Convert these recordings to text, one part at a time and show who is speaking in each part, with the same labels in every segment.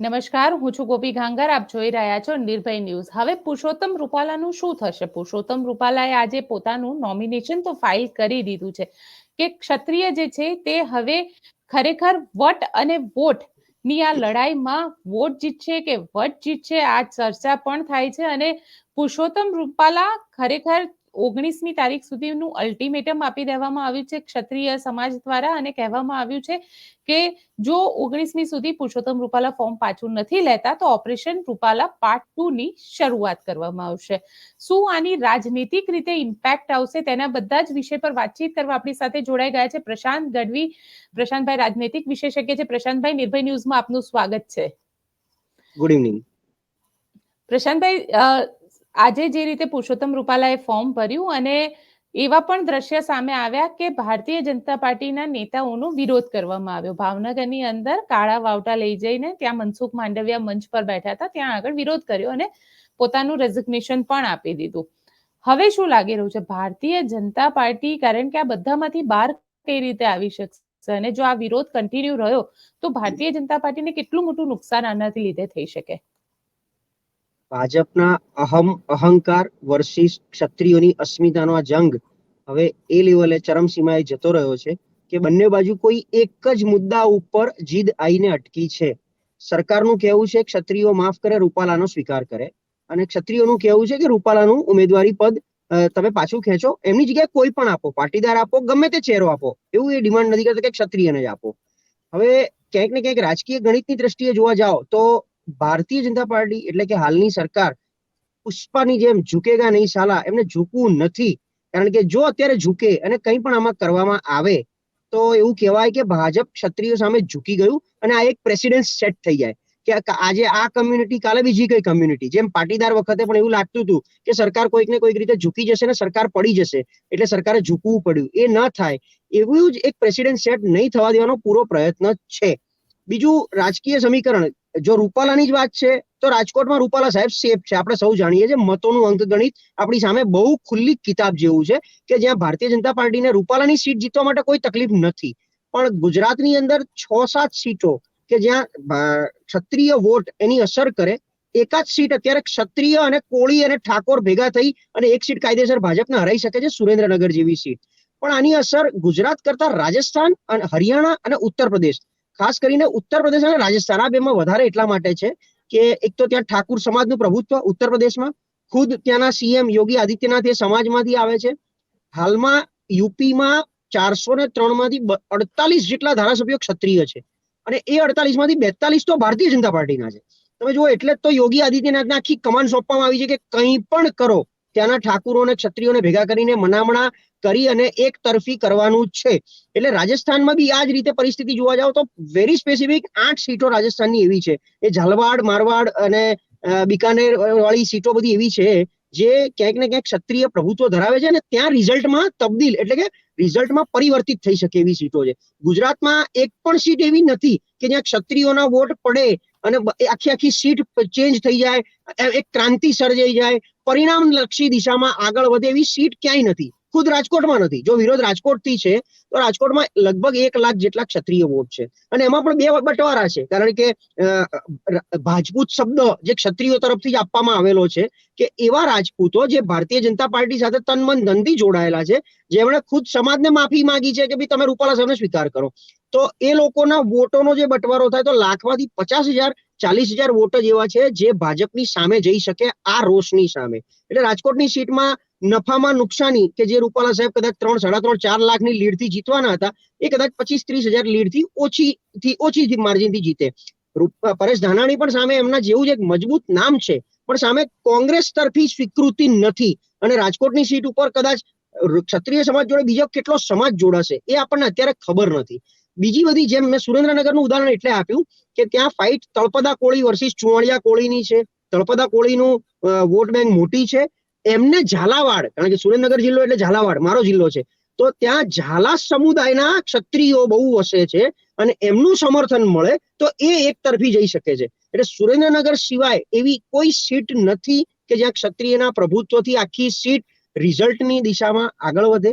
Speaker 1: નમસ્કાર, હું છું ગોપી ગાંગર. આપ જોઈ રહ્યા છો નિર્ભય ન્યૂઝ. હવે પુરુષોત્તમ રૂપાલાનું શું થશે? પુરુષોત્તમ રૂપાલાએ આજે પોતાનું નોમિનેશન તો ફાઇલ કરી દીધું છે કે ક્ષત્રિય જે છે તે હવે ખરેખર વટ અને વોટ ની આ લડાઈમાં વોટ જીતશે કે વટ જીતશે આ ચર્ચા પણ થાય છે. અને પુરુષોત્તમ રૂપાલા ખરેખર 19મી તારીખ સુધીનું અલ્ટિમેટમ આપી દેવામાં આવ્યું છે ક્ષત્રિય સમાજ દ્વારા, અને કહેવામાં આવ્યું છે કે જો 19મી સુધી પુરુષોત્તમ રૂપાલા ફોર્મ પાછું નથી લેતા તો ઓપરેશન રૂપાલા પાર્ટ 2 ની શરૂઆત કરવામાં આવશે. શું આની રાજનીતિક રીતે ઇમ્પેક્ટ આવશે તેના બધા જ વિષય પર વાતચીત કરવા આપણી સાથે જોડાઈ ગયા છે પ્રશાંત ગઢવી. પ્રશાંતભાઈ રાજનૈતિક વિશેષજ્ઞ છે. પ્રશાંતભાઈ, નિર્ભય ન્યૂઝમાં આપનું સ્વાગત છે.
Speaker 2: Good evening.
Speaker 1: પ્રશાંતભાઈ, આજે જે રીતે પુરુષોત્તમ રૂપાલાએ ફોર્મ ભર્યું અને એવા પણ દ્રશ્ય સામે આવ્યા કે ભારતીય જનતા પાર્ટીના નેતાઓનો વિરોધ કરવામાં આવ્યો. ભાવનગરની અંદર કાળા વાવટા લઈ જઈને ત્યાં મનસુખ માંડવિયા મંચ પર બેઠા હતા, ત્યાં આગળ વિરોધ કર્યો અને પોતાનું રેઝિગ્નેશન પણ આપી દીધું. હવે શું લાગી રહ્યું છે ભારતીય જનતા પાર્ટી, કારણ કે આ બધામાંથી બહાર કઈ રીતે આવી શકશે અને જો આ વિરોધ કન્ટિન્યુ રહ્યો તો ભારતીય જનતા પાર્ટીને કેટલું મોટું નુકસાન આનાથી લીધે થઈ શકે?
Speaker 2: ભાજપના અહંકાર વર્સિસ ક્ષત્રિયોની અસ્મિતાનો આ જંગ હવે એ લેવલે ચરમસીમાએ જતો રહ્યો છે કે બંને બાજુ કોઈ એક જ મુદ્દા ઉપર જીદ આવીને અટકી છે. સરકારનું કહેવું છે ક્ષત્રિયો માફ કરે, રૂપાલાનો સ્વીકાર કરે, અને ક્ષત્રિયોનું કહેવું છે કે રૂપાલાનું ઉમેદવારી પદ તમે પાછું ખેંચો, એમની જગ્યાએ કોઈ પણ આપો, પાટીદાર આપો, ગમે તે ચહેરો આપો, એવું એ ડિમાન્ડ નથી કરતા કે ક્ષત્રિયને જ આપો. હવે ક્યાંક ને ક્યાંક રાજકીય ગણિતની દ્રષ્ટિએ જોવા જાઓ તો ભારતીય જનતા પાર્ટી એટલે કે હાલની સરકાર પુષ્પાની જેમ ઝૂકેગા નહીં સાલા, એમને ઝૂકવું નથી. કારણ કે જો અત્યારે ઝૂકે અને કંઈ પણ આમાં કરવામાં આવે તો એવું કહેવાય કે ભાજપ ક્ષત્રિયો સામે ઝૂકી ગયું અને આ એક પ્રેસિડેન્ટ સેટ થઈ જાય કે આજે આ કમ્યુનિટી કાલે બીજી કઈ કમ્યુનિટી. જેમ પાટીદાર વખતે પણ એવું લાગતું હતું કે સરકાર કોઈક ને કોઈક રીતે ઝૂકી જશે ને સરકાર પડી જશે એટલે સરકારે ઝૂકવું પડ્યું. એ ન થાય એવું જ એક પ્રેસિડેન્ટ સેટ નહીં થવા દેવાનો પૂરો પ્રયત્ન છે. બીજું રાજકીય સમીકરણ, જો રૂપાલાની જ વાત છે તો રાજકોટમાં રૂપાલા સાહેબ સેફ છે. આપણે સૌ જાણીએ છીએ મતોનું અંકગણિત આપણી સામે બહુ ખુલ્લી કિતાબ જેવું છે કે જ્યાં ભારતીય જનતા પાર્ટીને રૂપાલાની સીટ જીતવા માટે કોઈ તકલીફ નથી. પણ ગુજરાતની અંદર 6-7 સીટો કે જ્યાં ક્ષત્રિય વોટ એની અસર કરે, એકાદ સીટ અત્યારે ક્ષત્રિય અને કોળી અને ઠાકોર ભેગા થઈ અને એક સીટ કાયદેસર ભાજપને હરાઈ શકે છે, સુરેન્દ્રનગર જેવી સીટ. પણ આની અસર ગુજરાત કરતા રાજસ્થાન અને હરિયાણા અને ઉત્તર પ્રદેશ, ખાસ કરીને ઉત્તર પ્રદેશ અને રાજસ્થાન, આ બેમાં વધારે એટલા માટે છે કે એક તો ત્યાં ઠાકુર સમાજનું પ્રભુત્વ ઉત્તર પ્રદેશમાં, ખુદ ત્યાંના સીએમ યોગી આદિત્યનાથ એ સમાજમાંથી આવે છે. હાલમાં યુપીમાં 403 માંથી 48 જેટલા ધારાસભ્યો ક્ષત્રિય છે અને એ 48 માંથી 42 તો ભારતીય જનતા પાર્ટીના છે. તમે જુઓ, એટલે જ તો યોગી આદિત્યનાથને આખી કમાન સોંપવામાં આવી છે કે કંઈ પણ કરો, ત્યાંના ઠાકુરો અને ક્ષત્રિયોને ભેગા કરીને મનામણા કરી અને એક તરફી કરવાનું છે. એટલે રાજસ્થાનમાં બી આ જ રીતે પરિસ્થિતિ જોવા જાવ તો વેરી સ્પેસિફિક 8 સીટો રાજસ્થાનની એવી છે, એ ઝાલવાડ, મારવાડ અને બિકાનેર વાળી સીટો બધી એવી છે જે ક્યાંક ને ક્યાંક ક્ષત્રિય પ્રભુત્વ ધરાવે છે અને ત્યાં રિઝલ્ટમાં તબદીલ એટલે કે રિઝલ્ટમાં પરિવર્તિત થઈ શકે એવી સીટો છે. ગુજરાતમાં એક પણ સીટ એવી નથી કે જ્યાં ક્ષત્રિયોના વોટ પડે અને આખી સીટ ચેન્જ થઈ જાય, એક ક્રાંતિ સર્જાઈ જાય, પરિણામલક્ષી દિશામાં આગળ વધે એવી સીટ ક્યાંય નથી. ખુદ રાજકોટમાં નથી. જો વિરોધ રાજકોટથી છે તો રાજકોટમાં લગભગ 1 લાખ જેટલા ક્ષત્રિય વોટ છે અને એમાં પણ 2 બટવારા છે. કારણ કે રાજપૂત શબ્દ જે ક્ષત્રિયો તરફથી જ આપવામાં આવેલો છે કે એવા રાજપૂતો જે ભારતીય જનતા પાર્ટી સાથે તન મન ધનથી જોડાયેલા છે, જેમણે ખુદ સમાજને માફી માંગી છે કે ભાઈ તમે રૂપાલા સાહેબને સ્વીકાર કરો, તો એ લોકોના વોટોનો જે બટવારો થાય તો લાખમાંથી 50,000 40,000 વોટ જ એવા છે જે ભાજપની સામે જઈ શકે આ રોષની સામે. એટલે રાજકોટની સીટમાં નફામાં નુકસાની કે જે રૂપાલા સાહેબ કદાચ 3-3.5-4 લાખની લીડથી જીતવાના હતા, એ કદાચ 25-30,000 લીડથી ઓછી માર્જિનથી જીતે. પરેશ ધાનાણી પણ સામે એમના જેવું જ એક મજબૂત નામ છે, પણ સામે કોંગ્રેસ તરફી સ્વીકૃતિ નથી અને રાજકોટની સીટ ઉપર કદાચ ક્ષત્રિય સમાજ જોડે બીજો કેટલો સમાજ જોડાશે એ આપણને અત્યારે ખબર નથી. બીજી બધી, જેમ મેં સુરેન્દ્રનગરનું ઉદાહરણ એટલે આપ્યું કે ત્યાં ફાઇટ તળપદા કોળી વર્સિસ ચુવાડિયા કોળીની છે. તળપદા કોળીનું વોટ બેંક મોટી છે. એમને ઝાલાવાડ, કારણ કે સુરેન્દ્રનગર જિલ્લો એટલે ઝાલાવાડ મારો જિલ્લો છે, તો ત્યાં ઝાલા સમુદાયના ક્ષત્રિયો બહુ વસે છે અને એમનું સમર્થન મળે તો એ એક તરફી જઈ શકે છે. એટલે સુરેન્દ્રનગર સિવાય એવી કોઈ સીટ નથી કે જ્યાં ક્ષત્રિયના પ્રભુત્વથી આખી સીટ રિઝલ્ટની દિશામાં આગળ વધે.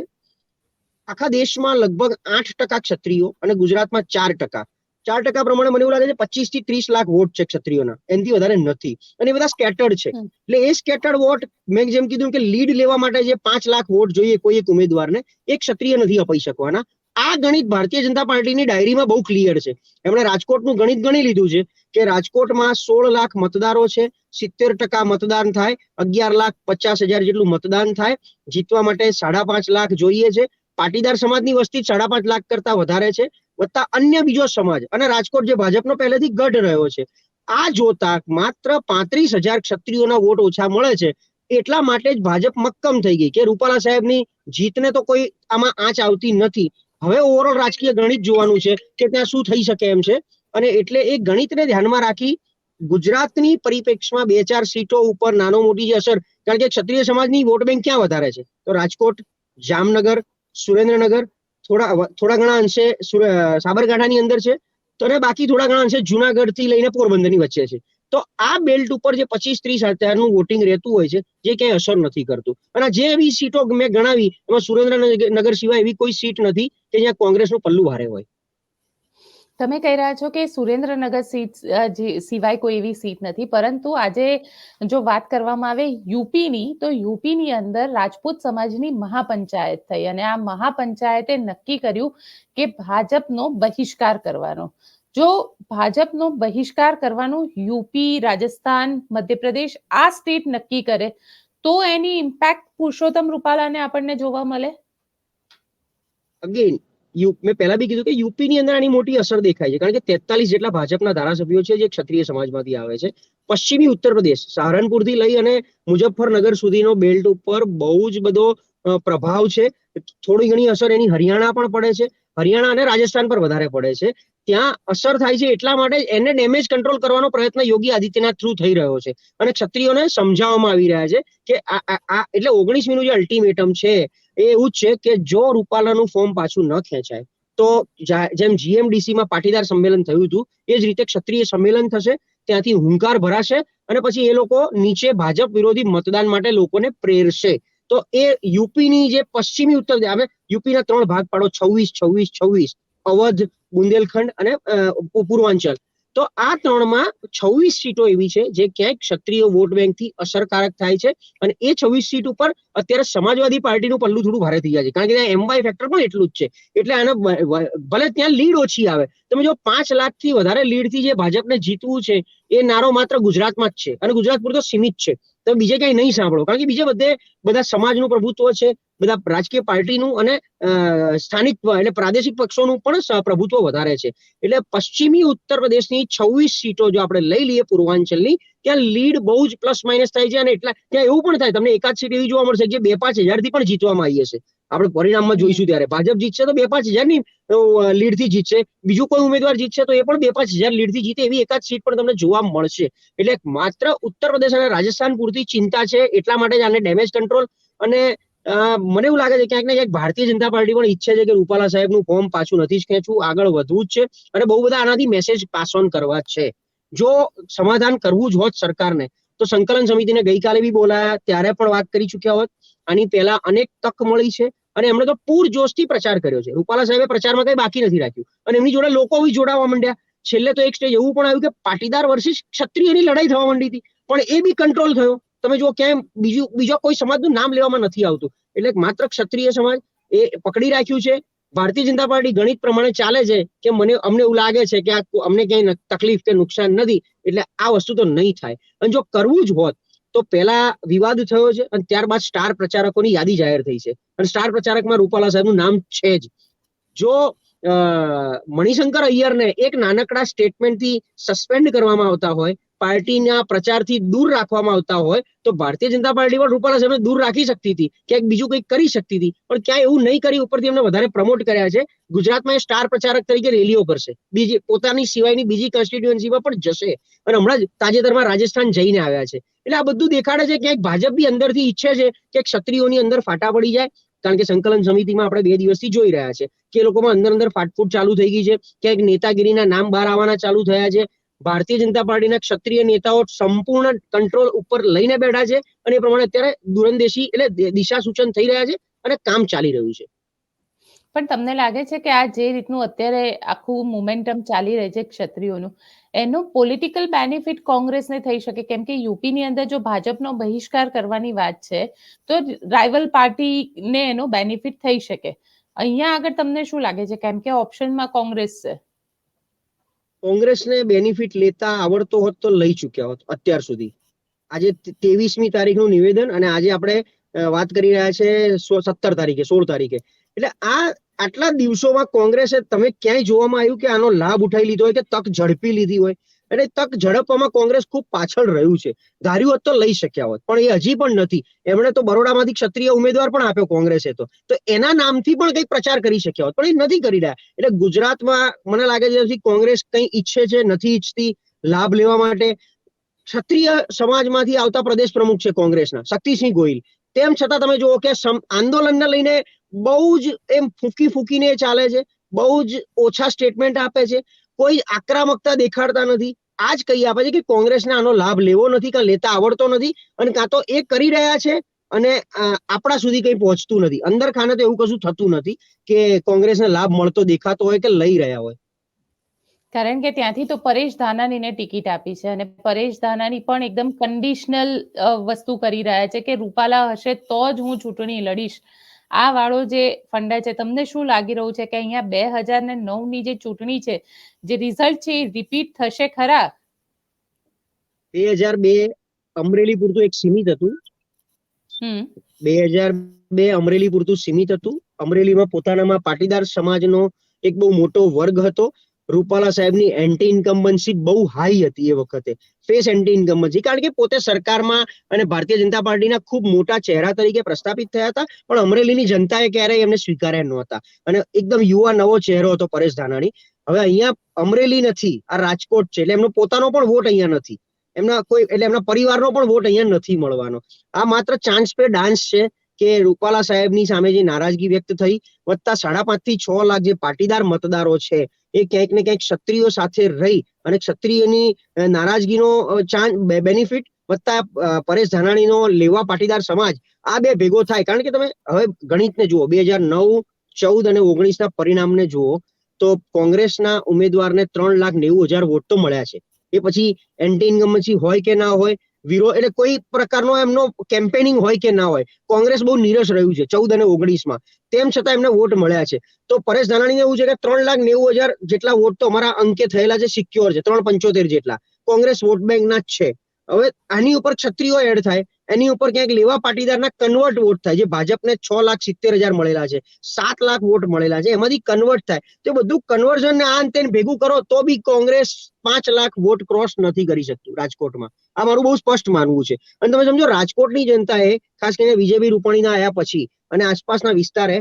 Speaker 2: આખા દેશમાં લગભગ 8% ક્ષત્રિયો અને ગુજરાતમાં 4%. 4% પ્રમાણે મને એવું લાગે છે 25 થી 30 લાખ વોટ છે ક્ષત્રિયોના, એનાથી વધારે નથી. અને એ બધા સ્કેટર્ડ છે. એટલે એ સ્કેટર્ડ વોટ, મેં જેમ કીધું કે લીડ લેવા માટે જે 5 લાખ વોટ જોઈએ કોઈ એક ઉમેદવારને, એક ક્ષત્રિય નથી અપાઈ શકવાના. આ ગણિત ભારતીય જનતા પાર્ટીની ડાયરીમાં બહુ ક્લિયર છે. એમણે રાજકોટનું ગણિત ગણી લીધું છે કે રાજકોટમાં 16 લાખ મતદારો છે, 70% મતદાન થાય, 11,50,000 જેટલું મતદાન થાય. જીતવા માટે 5.5 લાખ જોઈએ છે. પાટીદાર સમાજની વસ્તી 5.5 લાખ કરતા વધારે છે, વત્તા અન્ય બીજો સમાજ, અને રાજકોટ જે ભાજપનો પહેલેથી ગઢ રહ્યો છે. આ જોતા માત્ર 35,000 ક્ષત્રિયોના વોટ ઓછા મળે છે. એટલા માટે જ ભાજપ મક્કમ થઈ ગઈ કે રૂપાલા સાહેબની જીતને તો કોઈ આમાં આંચ આવતી નથી. હવે ઓવરઓલ રાજકીય ગણિત જોવાનું છે કે ત્યાં શું થઈ શકે એમ છે. અને એટલે એ ગણિતને ધ્યાનમાં રાખી ગુજરાતની પરિપ્રેક્ષમાં 2-4 સીટો ઉપર નાનો મોટી જે અસર, કારણ કે ક્ષત્રિય સમાજની વોટ બેંક ક્યાં વધારે છે, તો રાજકોટ, જામનગર, સુરેન્દ્રનગર, થોડા ઘણા અંશે સાબરકાંઠાની અંદર છે, તો અને બાકી થોડા ઘણા અંશે જુનાગઢ થી લઈને પોરબંદરની વચ્ચે છે. તો આ બેલ્ટ ઉપર જે 25-30 હજારનું વોટિંગ રહેતું હોય છે, જે ક્યાંય અસર નથી કરતું. અને જે એવી સીટો મેં ગણાવી એમાં સુરેન્દ્રનગર સિવાય એવી કોઈ સીટ નથી કે જ્યાં કોંગ્રેસનું પલ્લું ભારે હોય.
Speaker 1: તમે કહી રહ્યા છો કે સુરેન્દ્રનગર સીટ સિવાય કોઈ એવી સીટ નથી, પરંતુ આજે જો વાત કરવામાં આવે યુપીની, તો યુપીની અંદર રાજપૂત સમાજની મહાપંચાયત થઈ અને આ મહાપંચાયતે નક્કી કર્યું કે ભાજપનો બહિષ્કાર કરવાનો. જો ભાજપનો બહિષ્કાર કરવાનું યુપી, રાજસ્થાન, મધ્યપ્રદેશ આ સ્ટેટ નક્કી કરે તો એની ઇમ્પેક્ટ પુરુષોત્તમ રૂપાલાને આપણને જોવા મળે.
Speaker 2: અગેન મેં પહેલા બી કીધું કે યુપીની અંદર આની મોટી અસર દેખાય છે, કારણ કે 43 જેટલા ભાજપના ધારાસભ્યો છે જે ક્ષત્રિય સમાજમાંથી આવે છે. પશ્ચિમી ઉત્તર પ્રદેશ, સહારનપુરથી લઈ અને મુઝફ્ફરનગર સુધીનો બેલ્ટ ઉપર બહુ જ બધો પ્રભાવ છે. થોડી ઘણી અસર એની હરિયાણા પણ પડે છે, હરિયાણા અને રાજસ્થાન પર વધારે પડે છે. ત્યાં અસર થાય છે એટલા માટે એને ડેમેજ કંટ્રોલ કરવાનો પ્રયત્ન યોગી આદિત્યનાથ થ્રુ થઈ રહ્યો છે અને ક્ષત્રિયોને સમજાવવામાં આવી રહ્યા છે કે આ એટલે 19મીનું જે અલ્ટિમેટમ છે એ એવું જ છે કે જો રૂપાલાનું ફોર્મ પાછું ન ખેંચાય તો જેમ જીએમડીસીમાં પાટીદાર સંમેલન થયું હતું એ જ રીતે ક્ષત્રિય સંમેલન થશે, ત્યાંથી હુંકાર ભરાશે અને પછી એ લોકો નીચે ભાજપ વિરોધી મતદાન માટે લોકોને પ્રેરશે. તો એ યુપીની જે પશ્ચિમી ઉત્તર, હવે યુપીના 3 ભાગ પાડો, 26, અવધ, બુંદેલખંડ અને પૂર્વાંચલ. તો આ 3માં 26 સીટો એવી છે જે ક્યાંક ક્ષત્રિય વોટ બેંકથી અસરકારક થાય છે. અને એ 26 સીટ ઉપર અત્યારે સમાજવાદી પાર્ટીનું પલ્લું થોડું ભારે થઈ જાય છે, કારણ કે ત્યાં એમવાય ફેક્ટર પણ એટલું જ છે. એટલે આને ભલે ત્યાં લીડ ઓછી આવે, તમે જો 5 લાખથી વધારે લીડથી જે ભાજપને જીતવું છે એ નારો માત્ર ગુજરાતમાં જ છે અને ગુજરાત પૂરતો સીમિત છે. તમે બીજે ક્યાંય નહીં સાંભળો, કારણ કે બીજે બધા સમાજનું પ્રભુત્વ છે, બધા રાજકીય પાર્ટીનું અને સ્થાનિક એટલે પ્રાદેશિક પક્ષોનું પણ પ્રભુત્વ વધારે છે. એટલે પશ્ચિમી ઉત્તર પ્રદેશની 26 સીટો જો આપણે લઈ લઈએ પૂર્વાંચલની, ત્યાં લીડ બહુ જ પ્લસ માઇનસ થાય છે. અને એટલા ત્યાં એવું પણ થાય, તમને એકાદ સીટ એવી જોવા મળશે જે 2-5 હજારથી પણ જીતવામાં આવી હશે. આપણે પરિણામમાં જોઈશું ત્યારે ભાજપ જીતશે તો 2-5 હજારની લીડથી જીતશે, બીજું કોઈ ઉમેદવાર જીતશે તો એ પણ 2-5 હજાર લીડથી જીતે, એવી એકાદ સીટ પણ તમને જોવા મળશે. એટલે માત્ર ઉત્તર પ્રદેશ અને રાજસ્થાન પૂરતી ચિંતા છે, એટલા માટે જ આને ડેમેજ કંટ્રોલ. અને મને એવું લાગે છે ક્યાંક ને ક્યાંક ભારતીય જનતા પાર્ટી પણ ઈચ્છે છે કે રૂપાલા સાહેબનું ફોર્મ પાછું નથી જ ખેંચવું, આગળ વધવું જ છે અને બહુ બધા આનાથી મેસેજ પાસ ઓન કરવા છે. જો સમાધાન કરવું જ હોત સરકારને તો સંકલન સમિતિને ગઈકાલે બી બોલાયા, ત્યારે પણ વાત કરી ચુક્યા હોત. આની પહેલા અનેક તક મળી છે અને એમણે તો પૂરજોશથી પ્રચાર કર્યો છે. રૂપાલા સાહેબે પ્રચારમાં કઈ બાકી નથી રાખ્યું અને એમની જોડે લોકો બી જોડાવા માંડ્યા. છેલ્લે તો એક સ્ટેજ એવું પણ આવ્યું કે પાટીદાર વર્સિસ ક્ષત્રિયની લડાઈ થવા માંડી હતી, પણ એ બી કંટ્રોલ થયો. તમે જો ક્યાંય બીજો કોઈ સમાજનું નામ લેવામાં નથી આવતું. એટલે માત્ર ક્ષત્રિય સમાજ એ પકડી રાખ્યું છે. ભારતીય જનતા પાર્ટી ગણિત પ્રમાણે ચાલે છે કે અમને એવું લાગે છે કે અમને ક્યાંય તકલીફ કે નુકસાન નથી, એટલે આ વસ્તુ તો નહીં થાય. અને જો કરવું જ હોત તો પહેલા વિવાદ થયો છે અને ત્યારબાદ સ્ટાર પ્રચારકોની યાદી જાહેર થઈ છે અને સ્ટાર પ્રચારકમાં રૂપાલા સાહેબનું નામ છે જ. જો મણિશંકર અય્યરને એક નાનકડા સ્ટેટમેન્ટથી સસ્પેન્ડ કરવામાં આવતા હોય, પાર્ટીના પ્રચારથી દૂર રાખવામાં આવતા હોય, તો ભારતીય જનતા પાર્ટી પણ રૂપાલા સાહેબને દૂર રાખી શકતી હતી, ક્યાંક બીજું કંઈક કરી શકતી હતી, પણ ક્યાંય એવું નહીં કરી. ઉપરથી એમને વધારે પ્રમોટ કર્યા છે. ગુજરાતમાં એ સ્ટાર પ્રચારક તરીકે રેલીઓ કરશે, બીજી પોતાની સિવાયની બીજી કોન્સ્ટિટ્યુઅન્સીમાં પણ જશે અને હમણાં જ તાજેતરમાં રાજસ્થાન જઈને આવ્યા છે. એટલે આ બધું દેખાડે છે ક્યાંક ભાજપ બી અંદરથી ઈચ્છે છે કે ક્ષત્રિયોની અંદર ફાટા પડી જાય, કારણ કે સંકલન સમિતિમાં આપણે 2 દિવસથી જોઈ રહ્યા છે કે લોકોમાં અંદર ફાટફૂટ ચાલુ થઈ ગઈ છે, ક્યાંક નેતાગીરીના નામ બહાર આવવાના ચાલુ થયા છે. ભારતીય જનતા પાર્ટીના ક્ષત્રિય નેતાઓ સંપૂર્ણ કંટ્રોલ ઉપર લઈને બેઠા છે અને એ પ્રમાણે અત્યારે દૂરંદેશી એટલે દિશા સૂચન થઈ રહ્યા છે અને કામ ચાલી રહ્યું છે.
Speaker 1: પણ તમને લાગે છે કે આ જે રીતનું અત્યારે આખું મોમેન્ટમ ચાલી રહી છે ક્ષત્રિયોનું, એનો પોલિટિકલ બેનિફિટ કોંગ્રેસને થઈ શકે? કેમ કે યુપીની અંદર જો ભાજપનો બહિષ્કાર કરવાની વાત છે તો રાઇવલ પાર્ટીને એનો બેનિફિટ થઈ શકે. અહીંયા આગળ તમને શું લાગે છે? કેમ કે ઓપ્શનમાં કોંગ્રેસ છે.
Speaker 2: કોંગ્રેસને બેનિફિટ લેતા આવડતો હોત તો લઈ ચુક્યા હોત અત્યાર સુધી. આજે 23મી તારીખનું નિવેદન અને આજે આપણે વાત કરી રહ્યા છે 17 તારીખે, 16 તારીખે. એટલે આટલા દિવસોમાં કોંગ્રેસે તમે ક્યાંય જોવામાં આવ્યું કે આનો લાભ ઉઠાવી લીધો હોય કે તક ઝડપી લીધી હોય? એટલે તક ઝડપવામાં કોંગ્રેસ ખૂબ પાછળ રહ્યું છે. ધાર્યું હોત તો લઈ શક્યા હોત, પણ એ હજી પણ નથી. એમણે તો બરોડામાંથી ક્ષત્રિય ઉમેદવાર પણ આપ્યો કોંગ્રેસે, તો એના નામથી પણ કંઈક પ્રચાર કરી શક્યા હોત, પણ એ નથી કરી રહ્યા. એટલે ગુજરાતમાં મને લાગે છે કોંગ્રેસ કંઈ ઈચ્છે છે, નથી ઈચ્છતી લાભ લેવા માટે. ક્ષત્રિય સમાજમાંથી આવતા પ્રદેશ પ્રમુખ છે કોંગ્રેસના, શક્તિસિંહ ગોહિલ. તેમ છતાં તમે જુઓ કે આંદોલનને લઈને બહુ જ એમ ફૂંકીને ચાલે છે, બહુ જ ઓછા સ્ટેટમેન્ટ આપે છે, કોઈ આક્રમકતા દેખાડતા નથી. આ જ કહી આપે છે કે કોંગ્રેસને આનો લાભ લેવો નથી, કાં લેતા આવડતો નથી, અને કાં તો એ કરી રહ્યા છે અને આપણા સુધી કંઈ પહોંચતું નથી. અંદર ખાને તો એવું કશું થતું નથી કે કોંગ્રેસને લાભ મળતો દેખાતો હોય કે લઈ રહ્યા હોય.
Speaker 1: કારણ કે ત્યાંથી તો પરેશ ધાનાણીને ટિકિટ આપી છે અને પરેશ ધાનાણી પણ એકદમ કન્ડિશનલ વસ્તુ કરી રહ્યા છે કે રૂપાલા હશે તો જ હું ચૂંટણી લડીશ. આ વાળો જે ફંડા છે, તમને શું લાગી રહ્યું છે કે અહીંયા 2009ની જે ચૂંટણી છે, જે રિઝલ્ટ છે એ રિપીટ થશે ખરા?
Speaker 2: 2002 અમરેલી પૂરતું એક સીમિત હતું. 2002 અમરેલી પૂરતું સીમિત હતું. અમરેલીમાં પોતાનામાં પાટીદાર સમાજનો એક બહુ મોટો વર્ગ હતો. રૂપાલા સાહેબની એન્ટી ઇન્કમ્બન્સી બહુ હાઈ હતી એ વખતે, ફેસ એન્ટી ઇન્કમ્બન્સી, કારણ કે પોતે સરકારમાં અને ભારતીય જનતા પાર્ટીના ખૂબ મોટા ચહેરા તરીકે પ્રસ્થાપિત થયા હતા, પણ અમરેલીની જનતાએ ક્યારેય એમને સ્વીકાર્યા નહોતા. અને એકદમ યુવા નવો ચહેરો હતો પરેશ ધાનાણી. હવે અહીંયા અમરેલી નથી, આ રાજકોટ છે, એટલે એમનો પોતાનો પણ વોટ અહીંયા નથી. એમના પરિવારનો પણ વોટ અહીંયા નથી મળવાનો. આ માત્ર ચાન્સ પે ડાન્સ છે કે રૂપાલા સાહેબની સામે જે નારાજગી વ્યક્ત થઈ, વત્તા 5.5 થી 6 લાખ જે પાટીદાર મતદારો છે, એ ક્યાંક ને ક્યાંક ક્ષત્રિયો સાથે રહી અને ક્ષત્રિયની નારાજગીનો બેનિફિટ વત્તા પરેશ ધાનાણીનો લેવા પાટીદાર સમાજ, આ બે ભેગો થાય. કારણ કે તમે હવે ગણિતને જુઓ, 2009, 14 અને 19ના પરિણામને જુઓ તો કોંગ્રેસના ઉમેદવારને 3,90,000 વોટ તો મળ્યા છે. એ પછી એન્ટી ઇન્કમ્બન્સી હોય કે ના હોય, વિરોધ, એટલે કોઈ પ્રકારનો એમનો કેમ્પેનિંગ હોય કે ના હોય, કોંગ્રેસ બહુ નીરસ રહ્યું છે 14 અને 19માં. તેમ છતાં એમને વોટ મળ્યા છે. તો પરેશ ધાનાણીને એવું છે કે 3,90,000 જેટલા વોટ તો અમારા અંકે થયેલા છે, સિક્યોર છે, 3.75 જેટલા કોંગ્રેસ વોટ બેંકના જ છે. હવે આની ઉપર ક્ષત્રિયો એડ થાય, એની ઉપર ક્યાંક લેવા પાટીદારના કન્વર્ટ વોટ થાય, જે ભાજપને 6,70,000 મળેલા છે, 7 લાખ વોટ મળેલા છે, એમાંથી કન્વર્ટ થાય. તો બધું કન્વર્ઝન ને આ તેને ભેગું કરો તો બી કોંગ્રેસ 5 લાખ વોટ ક્રોસ નથી કરી શકતું રાજકોટમાં. આ મારું બહુ સ્પષ્ટ માનવું છે. અને તમે સમજો રાજકોટની જનતાએ ખાસ કરીને વિજયભાઈ રૂપાણીના આયા પછી અને આસપાસના વિસ્તારે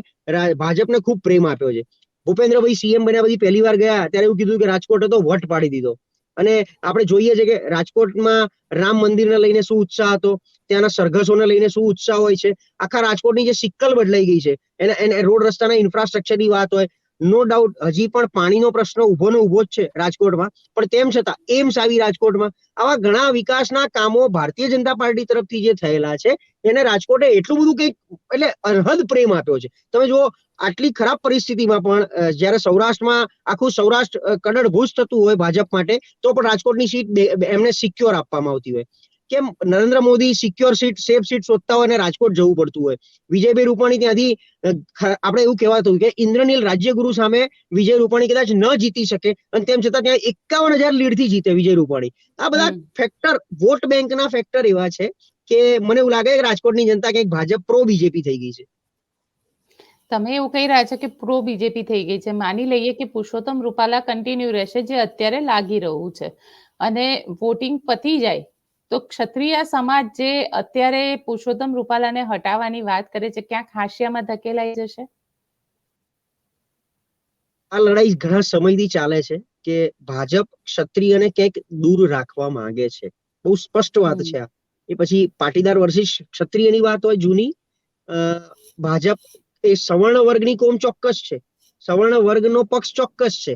Speaker 2: ભાજપને ખૂબ પ્રેમ આપ્યો છે. ભૂપેન્દ્રભાઈ સીએમ બન્યા પછી પહેલી વાર ગયા ત્યારે એવું કીધું કે રાજકોટે તો વટ પાડી દીધો. અને આપણે જોઈએ છે કે રાજકોટમાં રામ મંદિરને લઈને શું ઉત્સાહ હતો, ત્યાંના સરઘસોને લઈને શું ઉત્સાહ હોય છે. આખા રાજકોટની જે સિક્કલ બદલાઈ ગઈ છે, એને રોડ રસ્તાના ઇન્ફ્રાસ્ટ્રક્ચરની વાત હોય, નો ડાઉટ હજી પણ પાણીનો પ્રશ્ન ઉભો ને ઉભો જ છે રાજકોટમાં, પણ તેમ છતાં એમ્સ આવી રાજકોટમાં. આવા ઘણા વિકાસના કામો ભારતીય જનતા પાર્ટી તરફથી જે થયેલા છે, એને રાજકોટે એટલું બધું કંઈક એટલે અનહદ પ્રેમ આપ્યો છે. તમે જુઓ આટલી ખરાબ પરિસ્થિતિમાં પણ જ્યારે સૌરાષ્ટ્રમાં આખું સૌરાષ્ટ્ર કડડ ભૂજ થતું હોય ભાજપ માટે, તો પણ રાજકોટની સીટ એમને સિક્યોર આપવામાં આવતી હોય. કેમ Narendra Modi secure seat, safe seat શોધતા હોય અને રાજકોટ જવું પડતું હોય? વિજયભાઈ રૂપાણી ત્યાંથી આપણે એવું કહેવાતું કે ઇન્દ્રનીલ રાજ્યગુરુ સામે વિજય રૂપાણી કદાચ ન જીતી શકે, અને તેમ છતાં ત્યાં 51,000 લીડથી જીતે વિજય રૂપાણી. આ બધા ફેક્ટર, વોટ બેંકના ફેક્ટર એવા છે કે મને એવું લાગે કે રાજકોટની જનતા કંઈક ભાજપ પ્રો બીજેપી થઈ ગઈ છે.
Speaker 1: તમે એવું કહી રહ્યા છો કે પ્રો બીજેપી થઈ ગઈ છે. માની લઈએ કે પુરુષોત્તમ રૂપાલા કન્ટિન્યુ રહેશે, જે અત્યારે લાગી રહ્યું છે, અને વોટિંગ પતી જાય તો ક્ષત્રિય સમાજ જે અત્યારે પુરુષોત્તમ રૂપાલાને હટાવવાની વાત કરે છે, ક્યાંક હાશિયામાં ધકેલાઈ જશે?
Speaker 2: આ લડાઈ ઘણા સમયથી ચાલે છે કે ભાજપ ક્ષત્રિયને ક્યાંક દૂર રાખવા માંગે છે. બહુ સ્પષ્ટ વાત છે આ. એ પછી પાટીદાર વર્સિસ ક્ષત્રિયની વાત હોય જૂની, ભાજપ એ સવર્ણ વર્ગની કોમ ચોક્કસ છે, સવર્ણ વર્ગનો પક્ષ ચોક્કસ છે.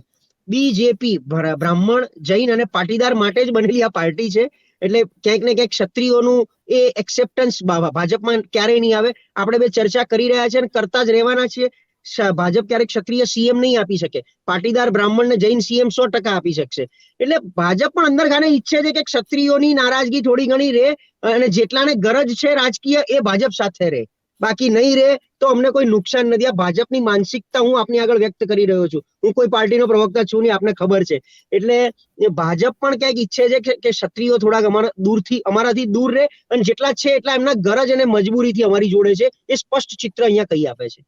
Speaker 2: બીજેપી બ્રાહ્મણ, જૈન અને પાટીદાર માટે જ બનેલી આ પાર્ટી છે. એટલે ક્યાંક ને ક્યાંક ક્ષત્રિયોનું એ એક્સેપ્ટન્સ ભાજપમાં ક્યારેય નહીં આવે. આપણે બે ચર્ચા કરી રહ્યા છીએ અને કરતા જ રહેવાના છીએ. ભાજપ ક્યારેક ક્ષત્રિય સીએમ નહીં આપી શકે, પાટીદાર બ્રાહ્મણને જૈન સીએમ 100% આપી શકશે. એટલે ભાજપ પણ અંદર ખાને ઈચ્છે છે કે ક્ષત્રિયોની નારાજગી થોડી ઘણી રહે અને જેટલાને ગરજ છે રાજકીય એ ભાજપ સાથે રહે, બાકી નહીં રહે તો અમને કોઈ નુકસાન નથી. આ ભાજપની માનસિકતા હું આપની આગળ વ્યક્ત કરી રહ્યો છું. હું કોઈ પાર્ટીનો પ્રવક્તા છું નહીં, આપને ખબર છે. એટલે ભાજપ પણ ક્યાંક ઈચ્છે છે કે ક્ષત્રિયો થોડાક અમારાથી દૂર રહે અને જેટલા છે એટલા એમના ગરજ અને મજબૂરીથી અમારી જોડે છે, એ સ્પષ્ટ ચિત્ર અહીંયા કહી આપે છે.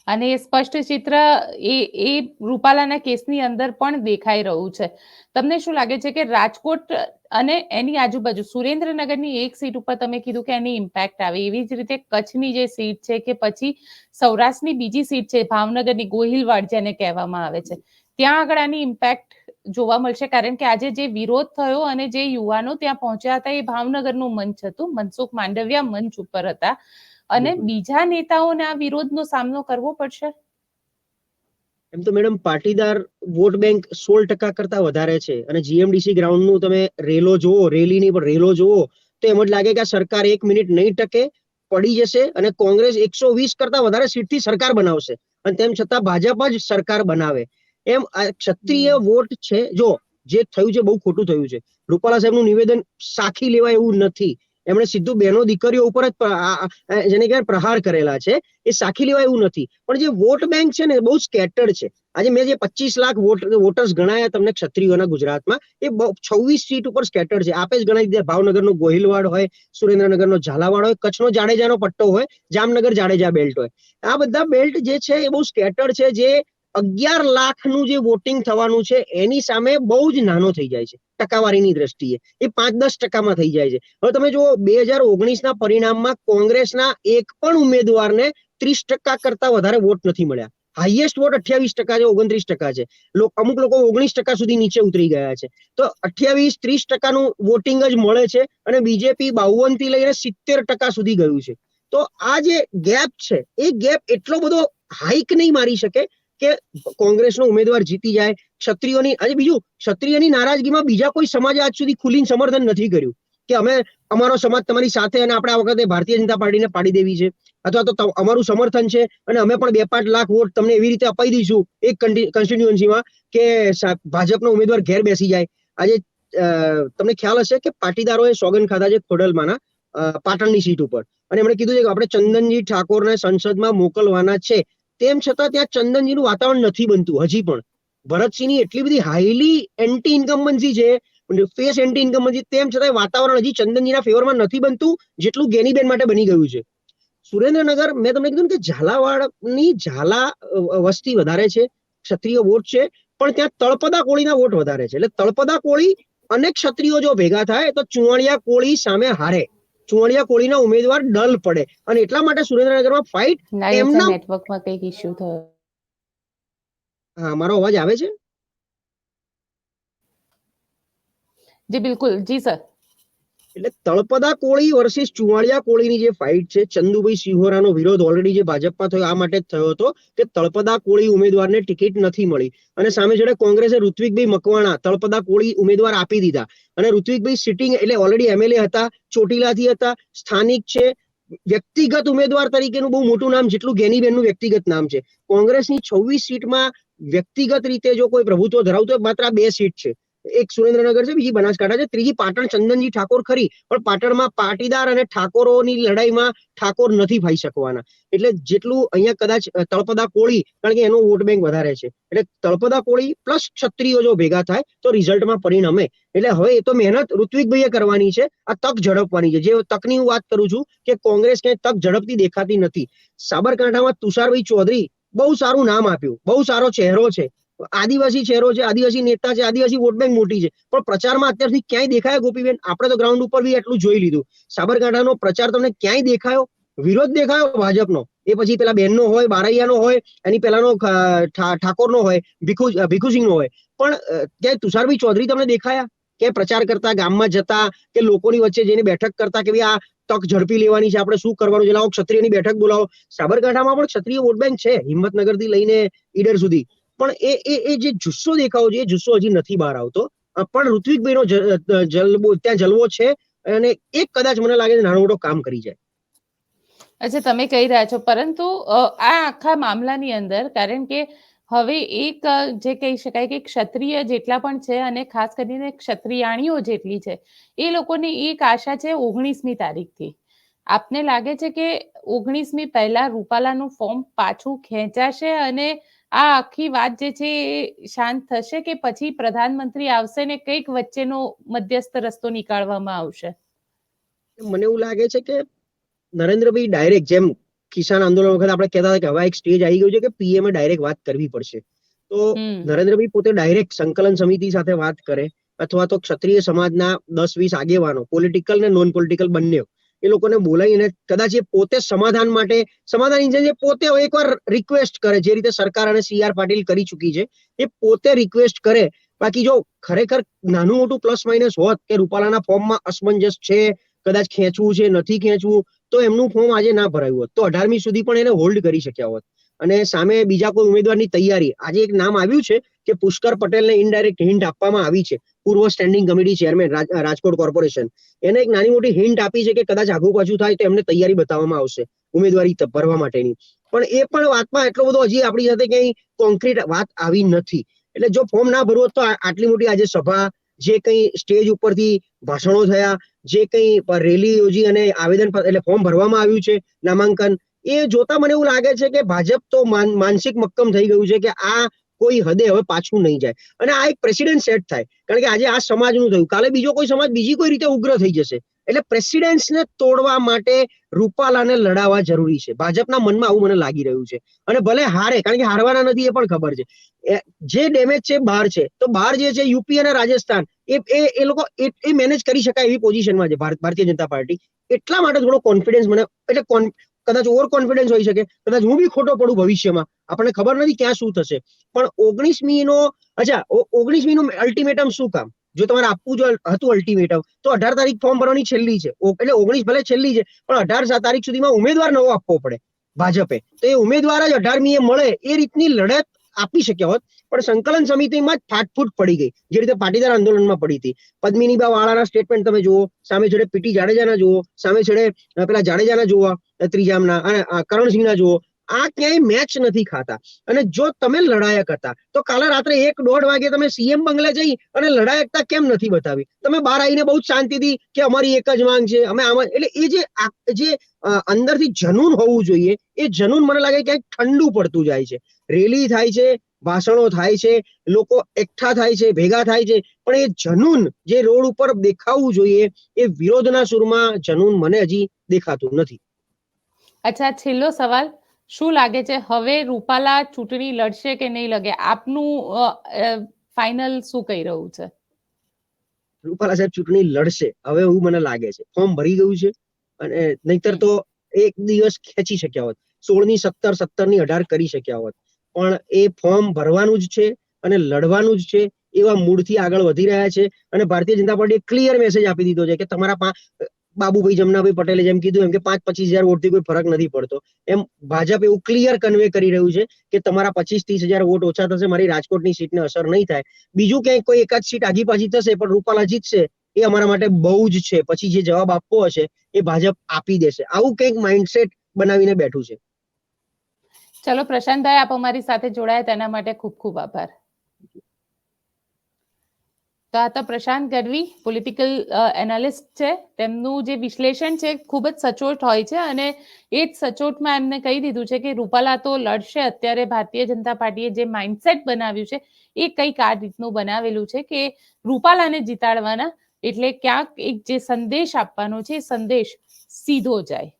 Speaker 1: અને એ સ્પષ્ટ ચિત્ર એ રૂપાલાના કેસની અંદર પણ દેખાઈ રહ્યું છે. તમને શું લાગે છે કે રાજકોટ અને એની આજુબાજુ સુરેન્દ્રનગરની એક સીટ ઉપર તમે કીધું કે એની ઇમ્પેક્ટ આવે, એવી જ રીતે કચ્છની જે સીટ છે કે પછી સૌરાષ્ટ્રની બીજી સીટ છે ભાવનગરની ગોહિલવાડ જેને કહેવામાં આવે છે, ત્યાં આગળ આની ઇમ્પેક્ટ જોવા મળશે? કારણ કે આજે જે વિરોધ થયો અને જે યુવાનો ત્યાં પહોંચ્યા હતા એ ભાવનગરનું મંચ હતું, મનસુખ માંડવિયા મંચ ઉપર હતા અને બીજા નેતાઓને આ વિરોધનો સામનો કરવો પડશે.
Speaker 2: એમ તો મેડમ પાટીદાર વોટ બેંક 16% કરતા વધારે છે અને જીએમડીસી ગ્રાઉન્ડ નું તમે રેલો જોવો, રેલીની પણ રેલો જોવો તો એમ જ લાગે કે આ સરકાર 1 મિનિટ નહીં ટકે, પડી જશે અને કોંગ્રેસ 120 કરતા વધારે સીટથી સરકાર બનાવશે અને તેમ છતાં ભાજપ જ સરકાર બનાવે. એમ ક્ષત્રિય વોટ છે, જો જે થયું છે બહુ ખોટું થયું છે. રૂપાલા સાહેબનું નિવેદન સાખી લેવાય એવું નથી. એમણે સીધું બહેનો દીકરીઓ ઉપર જ જેને કહેવાય પ્રહાર કરેલા છે, એ સાખી લેવાય એવું નથી. પણ જે વોટ બેંક છે ને બહુ સ્કેટર્ડ છે. આજે મેં જે 25 લાખ વોટર્સ ગણાયા તમને ક્ષત્રિયોના ગુજરાતમાં, એ 26 સીટ ઉપર સ્કેટર્ડ છે. આપે જ ગણાવી દીધા. ભાવનગરનો ગોહિલવાડ હોય, સુરેન્દ્રનગરનો ઝાલાવાડ હોય, કચ્છનો જાડેજાનો પટ્ટો હોય, જામનગર જાડેજા બેલ્ટ હોય. આ બધા બેલ્ટ જે છે એ બહુ સ્કેટર્ડ છે. જે 11 લાખનું જે વોટિંગ થવાનું છે એની સામે બહુ જ નાનો થઈ જાય છે ટકાવારીની દ્રષ્ટિએ. એ 5-10% થઈ જાય છે. હવે તમે જુઓ 2019ના પરિણામમાં કોંગ્રેસના એક પણ ઉમેદવારને 30% કરતા વધારે વોટ નથી મળ્યા. હાઈએસ્ટ વોટ 28% છે, 29% છે. અમુક લોકો 19% સુધી નીચે ઉતરી ગયા છે. તો 28-30%નું વોટિંગ જ મળે છે અને બીજેપી 52 થી લઈને 70% સુધી ગયું છે. તો આ જે ગેપ છે એ ગેપ એટલો બધો હાઈક નહીં મારી શકે કે કોંગ્રેસનો ઉમેદવાર જીતી જાય. ક્ષત્રિયોની અને બીજું ક્ષત્રિયની નારાજગીમાં બીજા કોઈ સમાજે આજ સુધી ખુલ્લીને સમર્થન નથી કર્યું કે અમે અમારો સમાજ તમારી સાથે અને આપણે આ વખતે ભારતીય જનતા પાર્ટીને પાડી દેવી છે, અથવા તો અમારું સમર્થન છે અને અમે પણ 2-5 લાખ વોટ તમને એવી રીતે અપાઈ દઈશું એક કોન્સ્ટિટ્યુઅન્સીમાં કે ભાજપનો ઉમેદવાર ઘેર બેસી જાય. આજે તમને ખ્યાલ હશે કે પાટીદારોએ સોગન ખાધા છે ખોડલમાંના પાટણની સીટ ઉપર અને એમણે કીધું છે કે આપણે ચંદનજી ઠાકોરને સંસદમાં મોકલવાના છે. તેમ છતાં ત્યાં ચંદનજીનું વાતાવરણ નથી બનતું હજી પણ. ભરતસિંહની એટલી બધી હાઈલી એન્ટી ઇન્કમ્બન્સી છે, ફેસ એન્ટી ઇન્કમ્બન્સી, તેમ છતાં વાતાવરણ હજી ચંદનજીના ફેવરમાં નથી બનતું જેટલું ગેનીબેન માટે બની ગયું છે. સુરેન્દ્રનગર મેં તમને કીધું કે ઝાલાવાડની વસ્તી વધારે છે, ક્ષત્રિય વોટ છે, પણ ત્યાં તળપદા કોળીના વોટ વધારે છે. એટલે તળપદા કોળી અને ક્ષત્રિયો જો ભેગા થાય તો ચુવાણિયા કોળી સામે હારે, ચુવાણિયા કોળીના ઉમેદવાર ડલ પડે અને એટલા માટે સુરેન્દ્રનગરમાં ફાઇટ એમના
Speaker 1: નેટવર્કમાં કઈક ઇશ્યુ થયો.
Speaker 2: હા, મારો અવાજ આવે છે?
Speaker 1: જી બિલકુલ, જી સર.
Speaker 2: એટલે તળપદા કોળી વર્સિસ ચુવાણિયા કોળીની જે ફાઇટ છે, ચંદુભાઈ સિંહોરાનો વિરોધ ઓલરેડી જે ભાજપમાં થયો આ માટે જ થયો હતો કે તળપદા કોળી ઉમેદવારને ટિકિટ નથી મળી અને સામે જોડે કોંગ્રેસે ઋત્વિકભાઈ મકવાણા તળપદા કોળી ઉમેદવાર આપી દીધા અને ઋત્વિકભાઈ સિટિંગ એટલે ઓલરેડી એમએલએ હતા, ચોટીલાથી હતા, સ્થાનિક છે, વ્યક્તિગત ઉમેદવાર તરીકેનું બહુ મોટું નામ જેટલું ગેનીબેનનું વ્યક્તિગત નામ છે. કોંગ્રેસની 26 સીટમાં વ્યક્તિગત રીતે જો કોઈ પ્રભુત્વ ધરાવતો માત્ર 2 સીટ છે. એક સુરેન્દ્રનગર છે, બીજી બનાસકાંઠા છે, ત્રીજી પાટણ ચંદનજી ઠાકોર ખરી, પણ પાટણમાં પાટીદાર અને ઠાકોરોની લડાઈમાં ઠાકોર નથી ફાઈ શકવાના. એટલે જેટલું અહીંયા કદાચ તળપદા કોળી, કારણ કે એનો વોટ બેંક વધારે છે, એટલે તળપદા કોળી પ્લસ ક્ષત્રિયો જો ભેગા થાય તો રિઝલ્ટમાં પરિણમે. એટલે હવે એ તો મહેનત ઋત્વિકભાઈએ કરવાની છે, આ તક ઝડપવાની છે. જે તકની હું વાત કરું છું કે કોંગ્રેસ ક્યાંય તક ઝડપતી દેખાતી નથી. સાબરકાંઠામાં તુષારભાઈ ચૌધરી બહુ સારું નામ આપ્યું, બહુ સારો ચહેરો છે, આદિવાસી ચહેરો છે, આદિવાસી નેતા છે, આદિવાસી વોટ બેંક મોટી છે, પણ પ્રચારમાં અત્યારથી ક્યાંય દેખાય ગોપીબેન? આપણે તો ગ્રાઉન્ડ ઉપર બી એટલું જોઈ લીધું. સાબરકાંઠાનો પ્રચાર તમને ક્યાંય દેખાયો? વિરોધ દેખાયો ભાજપનો, એ પછી પેલા બેનનો હોય, બારૈયાનો હોય, એની પેલાનો ઠાકોરનો હોય, ભીખુસિંહનો હોય, પણ ક્યાંય તુષારભાઈ ચૌધરી તમને દેખાયા? ક્યાંય પ્રચાર કરતા, ગામમાં જતા કે લોકોની વચ્ચે જઈને બેઠક કરતા કે ભાઈ આ તક ઝડપી લેવાની છે, આપણે શું કરવાનું છે, લાવો ક્ષત્રિયની બેઠક બોલાવો. સાબરકાંઠામાં પણ ક્ષત્રિય વોટ બેંક છે, હિંમતનગરથી લઈને ઈડર સુધી, પણ એ જે જુસ્સો દેખાવો છે એ જુસ્સો હજી નથી બહાર આવતો. પણ ઋત્વિકભાઈનો ત્યાં જલવો છે અને એક કદાચ મને લાગે છે નાનો મોટો કામ કરી જાય.
Speaker 1: અચ્છા, તમે કહી રહ્યા છો, પરંતુ આ આખા મામલાની અંદર કારણ કે હવે એક જે કહી શકાય કે ક્ષત્રિય જેટલા પણ છે અને ખાસ કરીને ક્ષત્રિયાણીઓ જેટલી છે એ લોકોની એક આશા છે 19મી તારીખથી. આપને લાગે છે કે 19મી પહેલા રૂપાલાનું ફોર્મ પાછું ખેંચાશે અને આ આખી વાત જે છે એ શાંત થશે કે પછી પ્રધાનમંત્રી આવશે ને કંઈક વચ્ચેનો મધ્યસ્થ રસ્તો નીકાળવામાં આવશે?
Speaker 2: મને એવું લાગે છે કે નરેન્દ્રભાઈ ડાયરેક્ટ જેમ કિસાન આંદોલન વખતે આપણે કહેતા હતા કે હવે એક સ્ટેજ આવી ગયું છે કે પીએમ ડાયરેક્ટ વાત કરવી પડશે, તો નરેન્દ્રભાઈ પોતે ડાયરેક્ટ સંકલન સમિતિ સાથે વાત કરે અથવા તો ક્ષત્રિય સમાજના 10-20 આગેવાનો પોલિટિકલ ને નોન પોલિટિકલ બંને એ લોકોને બોલાવીને કદાચ એ પોતે સમાધાન પોતે એકવાર રિક્વેસ્ટ કરે, જે રીતે સરકાર અને CR પાટીલ કરી ચૂકી છે એ પોતે રિક્વેસ્ટ કરે. બાકી જો ખરેખર નાનું મોટું પ્લસ માઇનસ હોત કે રૂપાલાના ફોર્મમાં અસમંજસ છે, કદાચ ખેંચવું છે નથી ખેંચવું, તો એમનું ફોર્મ આજે ના ભરાયું હોત, તો 18મી સુધી પણ એને હોલ્ડ કરી શક્યા હોત. અને સામે બીજા કોઈ ઉમેદવારની તૈયારી, આજે એક નામ આવ્યું છે કે પુષ્કર પટેલને ઇનડાયરેક્ટ હિન્ટ આપવામાં આવી છે, પૂર્વ standing committee chairman Rajkot corporation, એને એક નાની મોટી હિન્ટ આપી છે કે કદાચ આગુ પાછું થાય તો એમને તૈયારી બતાવવામાં આવશે ઉમેદવારી ભરવા માટેની. પણ એ પણ વાતમાં એટલો બધો હજી આપણી સાથે કઈ કોન્ક્રીટ વાત આવી નથી. એટલે જો ફોર્મ ના ભરવું તો આટલી મોટી આજે સભા, જે કઈ સ્ટેજ ઉપરથી ભાષણો થયા, જે કઈ રેલી યોજી અને આવેદન એટલે ફોર્મ ભરવામાં આવ્યું છે નામાંકન, એ જોતા મને એવું લાગે છે કે ભાજપ તો માનસિક મક્કમ થઈ ગયું છે કે આ કોઈ હદે હવે પાછું નહીં જાય અને આ એક પ્રેસિડેન્ટ સેટ થાય. કારણ કે આજે આ સમાજનું થયું, કાલે બીજો કોઈ સમાજ બીજી કોઈ રીતે ઉગ્ર થઈ જશે. એટલે પ્રેસિડેન્ટ્સને તોડવા માટે રૂપાલાને લડાવવા જરૂરી છે. ભાજપના મનમાં આવું મને લાગી રહ્યું છે. અને ભલે હારે, કારણ કે હારવાના નથી એ પણ ખબર છે. જે ડેમેજ છે બહાર છે, તો બહાર જે છે યુપી અને રાજસ્થાન એ લોકો એ મેનેજ કરી શકાય એવી પોઝિશનમાં છે ભારતીય જનતા પાર્ટી. એટલા માટે થોડો કોન્ફિડન્સ મને, એટલે કદાચ ઓવર કોન્ફિડન્સ હોઈ શકે, કદાચ હું બી ખોટો પડું ભવિષ્યમાં, આપણને ખબર નથી ક્યાં શું થશે. પણ 19મીનું અલ્ટિમેટમ શું કામ? જો તમારે આપવું જો હતું અલ્ટિમેટમ, તો 18 તારીખ ફોર્મ ભરવાની છેલ્લી છે, એટલે 19 ભલે છેલ્લી છે પણ 18 તારીખ સુધીમાં ઉમેદવાર નવો આપવો પડે ભાજપે, તો એ ઉમેદવાર જ 18મીએ મળે એ રીતની લડત આપી શક્યા હોત. પણ સંકલન સમિતિમાં જ ફાટફૂટ પડી ગઈ, જે રીતે પાટીદાર આંદોલનમાં પડી હતી. પદ્મિનીબા વાળાના સ્ટેટમેન્ટ તમે જુઓ, સામે છેડે પીટી જાડેજાના જુઓ, સામે છેડે પેલા જાડેજાના જોવા, ત્રીજામના અને કરણસિંહના જુઓ, આ ક્યાંય મેચ નથી ખાતા. અને જો તમે લડાયક હતા તો કાલે રાત્રે 1-1:30 વાગે તમે સીએમ બંગલે જઈ અને લડાયકતા કેમ નથી બતાવી? તમે બહાર આવીને બહુ જ શાંતિથી કે અમારી એક જ માંગ છે, અમે આમાં, એટલે એ જે અંદરથી જનૂન હોવું જોઈએ, એ જનૂન મને લાગે ક્યાંક ઠંડુ પડતું જાય છે. રેલી થાય છે, ભાષણો થાય છે, લોકો એકઠા થાય છે, ભેગા થાય છે, પણ એ જનૂન જે રોડ ઉપર દેખાવું જોઈએ, એ વિરોધના સુરમાં જનૂન મને હજી દેખાતું નથી.
Speaker 1: અચ્છા, છેલ્લો સવાલ, શું લાગે છે હવે રૂપાલા ચૂંટણી લડશે કે નહીં લડે? આપનું ફાઇનલ શું કહી રહ્યું છે?
Speaker 2: રૂપાલા સાહેબ ચૂંટણી લડશે હવે એવું મને લાગે છે. ફોર્મ ભરી ગયું છે અને નહીતર તો એક દિવસ ખેંચી શક્યા હોત, 16ની 17, 17ની 18 કરી શક્યા હોત. પણ એ ફોર્મ ભરવાનું જ છે અને લડવાનું જ છે એવા મૂળથી આગળ વધી રહ્યા છે. અને ભારતીય જનતા પાર્ટીએ ક્લિયર મેસેજ આપી દીધો છે કે તમારા બાબુભાઈ જમનાભાઈ પટેલે જેમ કીધું એમ કે 5-25 હજાર વોટથી કોઈ ફરક નથી પડતો, એમ ભાજપ એવું ક્લિયર કન્વે કરી રહ્યું છે કે તમારા 25-30 હજાર વોટ ઓછા થશે, મારી રાજકોટની સીટને અસર નહીં થાય. બીજું ક્યાંક કોઈ એકાદ સીટ આગી પાછી થશે પણ રૂપાલા જીતશે, એ અમારા માટે બહુ જ છે. પછી જે જવાબ આપવો હશે એ ભાજપ આપી દેશે. આવું કંઈક માઇન્ડસેટ બનાવીને બેઠું છે.
Speaker 1: ચલો પ્રશાંતભાઈ, આપ અમારી સાથે જોડાયા તેના માટે ખૂબ ખૂબ આભાર. તો આ તો પ્રશાંત ગઢવી પોલિટિકલ એનાલિસ્ટ છે. તેમનું જે વિશ્લેષણ છે ખૂબ જ સચોટ હોય છે અને એ જ સચોટમાં એમને કહી દીધું છે કે રૂપાલા તો લડશે. અત્યારે ભારતીય જનતા પાર્ટીએ જે માઇન્ડસેટ બનાવ્યું છે એ કંઈક આ રીતનું બનાવેલું છે કે રૂપાલાને જીતાડવાના, એટલે ક્યાંક એક જે સંદેશ આપવાનો છે એ સંદેશ સીધો જાય.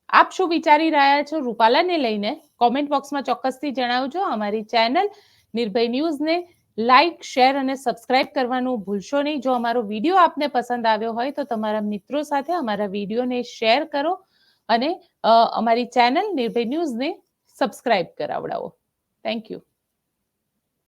Speaker 1: આપ શું વિચારી રહ્યા છો રૂપાલાને લઈને? કોમેન્ટ બોક્સમાં ચોક્કસથી જણાવજો. અમારી ચેનલ નિર્ભય ન્યૂઝને લાઇક, શેર અને સબસ્ક્રાઇબ કરવાનું ભૂલશો નહીં. જો અમારો વિડીયો આપને પસંદ આવ્યો હોય તો તમારા મિત્રો સાથે અમારા વિડીયોને શેર કરો અને અમારી ચેનલ નિર્ભય ન્યૂઝને સબસ્ક્રાઇબ કરાવડાવો. Thank you.